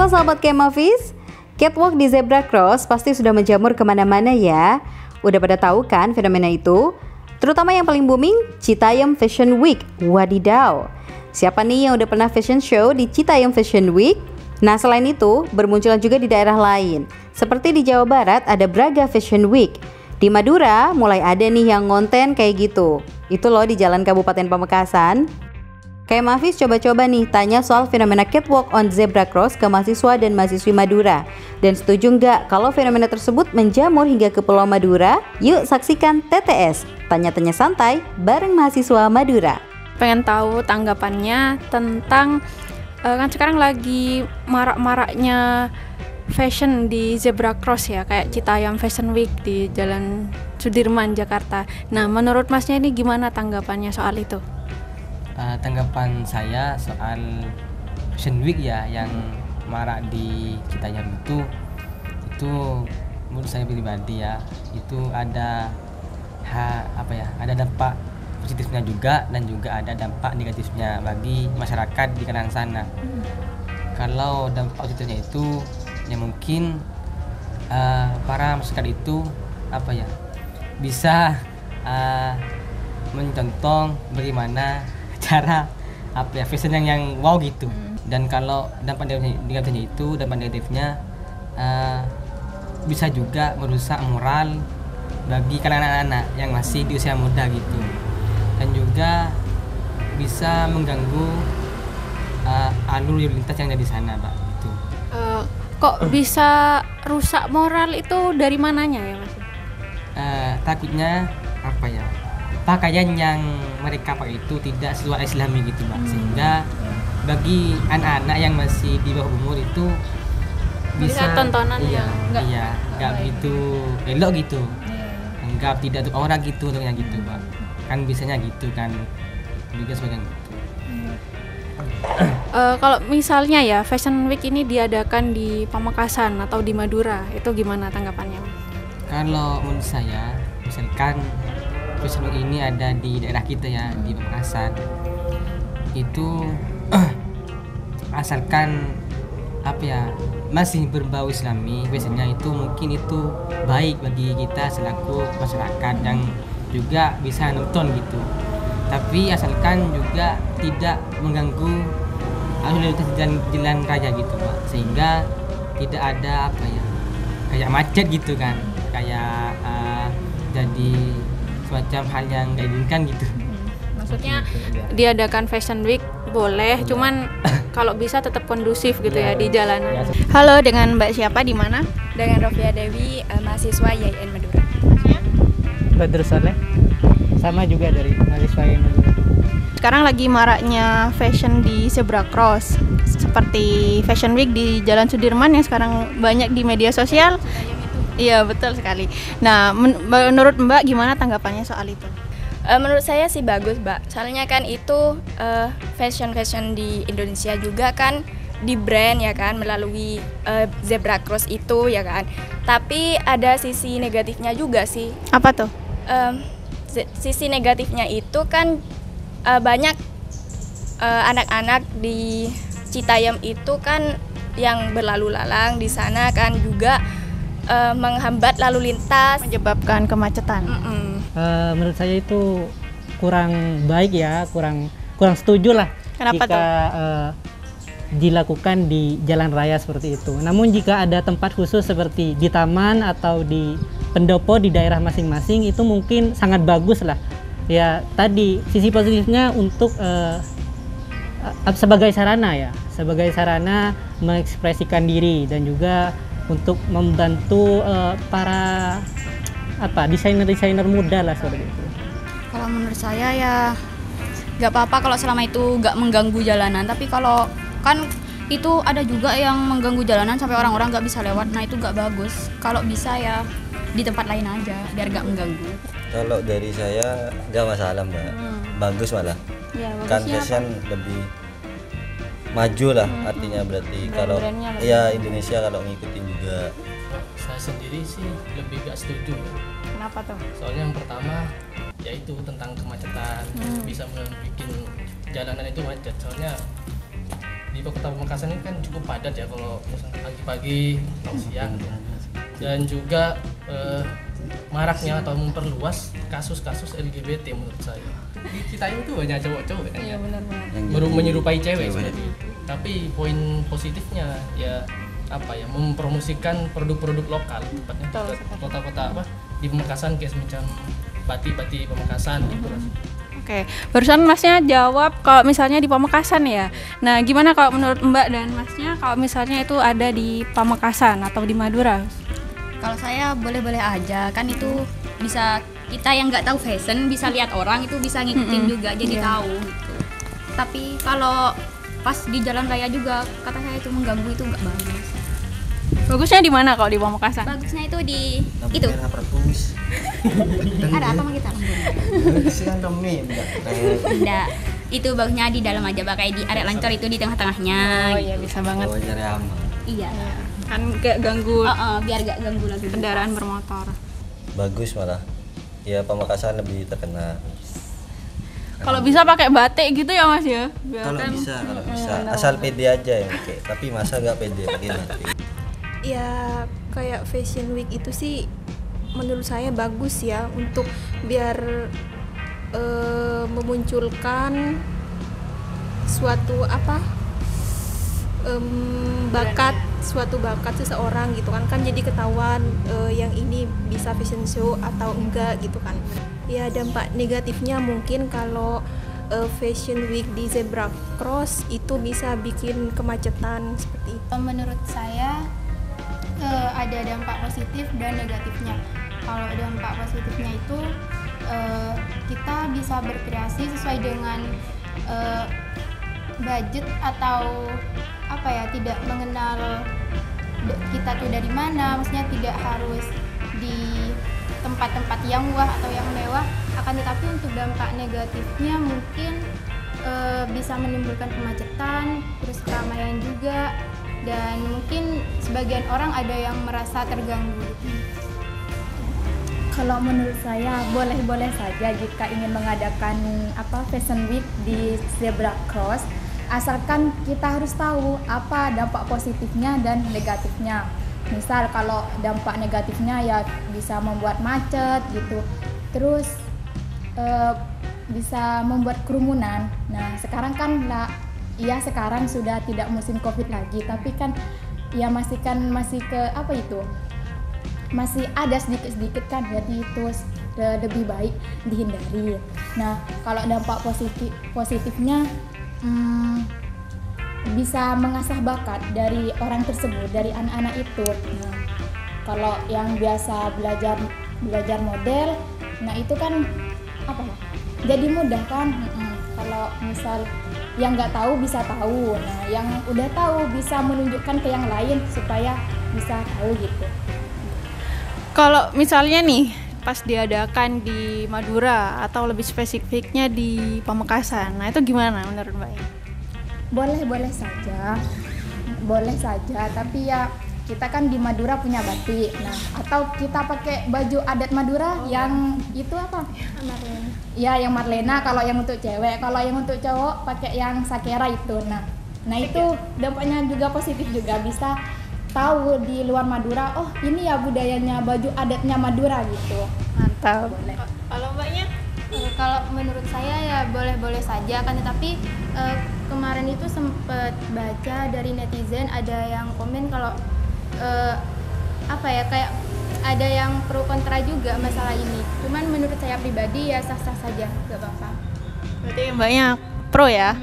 Halo sahabat Kemavis, catwalk di zebra cross pasti sudah menjamur kemana-mana ya. Udah pada tahu kan fenomena itu? Terutama yang paling booming, Citayam Fashion Week. Wadidaw, siapa nih yang udah pernah fashion show di Citayam Fashion Week? Nah selain itu, bermunculan juga di daerah lain. Seperti di Jawa Barat ada Braga Fashion Week. Di Madura mulai ada nih yang ngonten kayak gitu. Itu loh di Jalan Kabupaten Pamekasan. Kayak Mavis coba-coba nih tanya soal fenomena catwalk on zebra cross ke mahasiswa dan mahasiswi Madura. Dan setuju nggak kalau fenomena tersebut menjamur hingga ke Pulau Madura? Yuk saksikan TTS, tanya-tanya santai bareng mahasiswa Madura. Pengen tahu tanggapannya tentang kan sekarang lagi marak-maraknya fashion di zebra cross ya, kayak Citayam Fashion Week di Jalan Sudirman, Jakarta. Nah, menurut masnya ini gimana tanggapannya soal itu? Tanggapan saya soal Fashion Week ya yang marak di Citayam itu menurut saya pribadi ya, itu ada ada dampak positifnya juga dan juga ada dampak negatifnya bagi masyarakat di kanan sana. Kalau dampak positifnya itu ya mungkin para masyarakat itu bisa mencontoh bagaimana cara fashion yang wow gitu. Dan kalau dampak negatifnya bisa juga merusak moral bagi kalangan anak-anak yang masih di usia muda gitu, dan juga bisa mengganggu alur lalu lintas yang ada di sana, Pak. Gitu. Kok bisa rusak moral itu dari mananya ya, Mas? Takutnya pakaian yang mereka pakai itu tidak sesuai Islami gitu, Mbak. Sehingga bagi anak-anak yang masih di bawah umur itu bisa tontonan yang nggak begitu elok gitu, anggap tidak untuk orang gitu, untuknya gitu, Pak. Kan biasanya gitu kan, juga sebagian gitu. Kalau misalnya ya Fashion Week ini diadakan di Pamekasan atau di Madura, itu gimana tanggapannya? Kalau menurut saya, misalkan Fashion Week ini ada di daerah kita ya, di Pamekasan, itu asalkan masih berbau Islami, biasanya itu mungkin itu baik bagi kita selaku masyarakat yang juga bisa nonton gitu. Tapi asalkan juga tidak mengganggu lalu lintas jalan raya gitu, Pak, sehingga tidak ada kayak macet gitu kan, kayak jadi semacam hal yang nggak diinginkan gitu. Maksudnya diadakan Fashion Week boleh, cuman kalau bisa tetap kondusif gitu ya di jalanan. Halo, dengan Mbak siapa, di mana? Dengan Rofia Dewi, mahasiswa YIN Madura. Badr Saleh, sama juga dari mahasiswa YIN Madura. Sekarang lagi maraknya fashion di zebra cross, seperti Fashion Week di Jalan Sudirman yang sekarang banyak di media sosial. Iya, betul sekali. Nah, menurut Mbak gimana tanggapannya soal itu? Menurut saya sih bagus, Mbak. Soalnya kan itu fashion di Indonesia juga kan di brand ya kan, melalui zebra cross itu ya kan. Tapi ada sisi negatifnya juga sih. Apa tuh? Sisi negatifnya itu kan banyak anak-anak di Citayam itu kan yang berlalu lalang di sana kan juga menghambat lalu lintas, menyebabkan kemacetan. Menurut saya itu kurang baik ya, kurang setuju lah. Kenapa jika dilakukan di jalan raya seperti itu. Namun jika ada tempat khusus seperti di taman atau di pendopo di daerah masing-masing, itu mungkin sangat bagus lah. Ya tadi sisi positifnya untuk sebagai sarana mengekspresikan diri, dan juga untuk membantu para desainer muda lah seperti itu. Kalau menurut saya ya nggak apa-apa kalau selama itu nggak mengganggu jalanan, tapi kalau kan itu ada juga yang mengganggu jalanan sampai orang-orang nggak bisa lewat, nah itu nggak bagus. Kalau bisa ya di tempat lain aja biar nggak mengganggu. Kalau dari saya nggak masalah, Mbak. Bagus malah Ya, kan fashion lebih maju lah, artinya berarti kalau ya Indonesia kalau ngikutin juga. Saya sendiri sih lebih gak setuju. Kenapa tuh? Soalnya yang pertama yaitu tentang kemacetan, bisa membuat jalanan itu macet. Soalnya di kota Pamekasan ini kan cukup padat ya kalau misalnya pagi-pagi atau siang gitu. Dan juga maraknya atau memperluas kasus-kasus LGBT menurut saya. Di kita itu banyak cowok-cowok kan ya, menyerupai cewek seperti itu. Tapi poin positifnya ya apa ya, mempromosikan produk-produk lokal, tepatnya kota-kota apa di Pamekasan kayak semacam batik-batik Pamekasan gitu. Oke, barusan Masnya jawab kalau misalnya di Pamekasan ya. Nah, gimana kalau menurut Mbak dan Masnya kalau misalnya itu ada di Pamekasan atau di Madura? Kalau saya boleh-boleh aja, kan itu bisa kita yang nggak tahu fashion bisa lihat orang itu bisa ngikutin juga jadi tahu gitu. Tapi kalau pas di jalan raya juga kata saya itu mengganggu, itu nggak bagus. Bagusnya di mana kalau di Pamekasan? Bagusnya itu di itu. Ada apa sama kita? Enggak. Itu bagusnya di dalam aja, kayak di area Lancor itu di tengah-tengahnya. Oh iya, bisa banget. Iya. Kan kayak ganggu Biar gak ganggu lagi kendaraan bermotor. Bagus malah. Ya Pamekasan lebih terkenal. Kalau bisa pakai batik gitu ya Mas ya? Kalau bisa. Asal pede aja yang pakai. Tapi masa gak pede pakai batik? Ya kayak Fashion Week itu sih menurut saya bagus ya, untuk biar memunculkan suatu suatu bakat seseorang gitu kan jadi ketahuan yang ini bisa fashion show atau enggak gitu kan. Ya dampak negatifnya mungkin kalau Fashion Week di Zebra Cross itu bisa bikin kemacetan seperti itu. Menurut saya ada dampak positif dan negatifnya. Kalau dampak positifnya itu kita bisa berkreasi sesuai dengan budget atau tidak mengenal kita tuh dari mana, maksudnya tidak harus di tempat-tempat yang wah atau yang mewah. Akan tetapi untuk dampak negatifnya mungkin bisa menimbulkan kemacetan, terus keramaian juga, dan mungkin sebagian orang ada yang merasa terganggu. Kalau menurut saya boleh-boleh saja jika ingin mengadakan Fashion Week di Zebra Cross, asalkan kita harus tahu apa dampak positifnya dan negatifnya. Misal kalau dampak negatifnya ya bisa membuat macet gitu, terus bisa membuat kerumunan. Nah sekarang kan sekarang sudah tidak musim COVID lagi, tapi kan ya masih masih ada sedikit-sedikit kan, jadi itu lebih baik dihindari. Nah kalau dampak positifnya bisa mengasah bakat dari orang tersebut, dari anak-anak itu. Nah, kalau yang biasa belajar model, nah itu kan jadi mudah kan. Kalau misal yang nggak tahu bisa tahu, nah yang udah tahu bisa menunjukkan ke yang lain supaya bisa tahu gitu. Kalau misalnya nih pas diadakan di Madura atau lebih spesifiknya di Pamekasan, nah itu gimana menurut Mbak? Boleh saja, tapi ya kita kan di Madura punya batik, nah atau kita pakai baju adat Madura yang itu Marlena. Ya yang Marlena kalau yang untuk cewek, kalau yang untuk cowok pakai yang sakera itu. Nah itu dampaknya juga positif juga, bisa tahu di luar Madura, oh ini ya budayanya baju adatnya Madura gitu. Mantap. Kalau Mbaknya? Kalau menurut saya ya boleh-boleh saja kan, tetapi kemarin itu sempat baca dari netizen ada yang komen kalau kayak ada yang pro kontra juga masalah ini. Cuman menurut saya pribadi ya sah-sah saja, gak apa-apa. Berarti Mbaknya pro ya?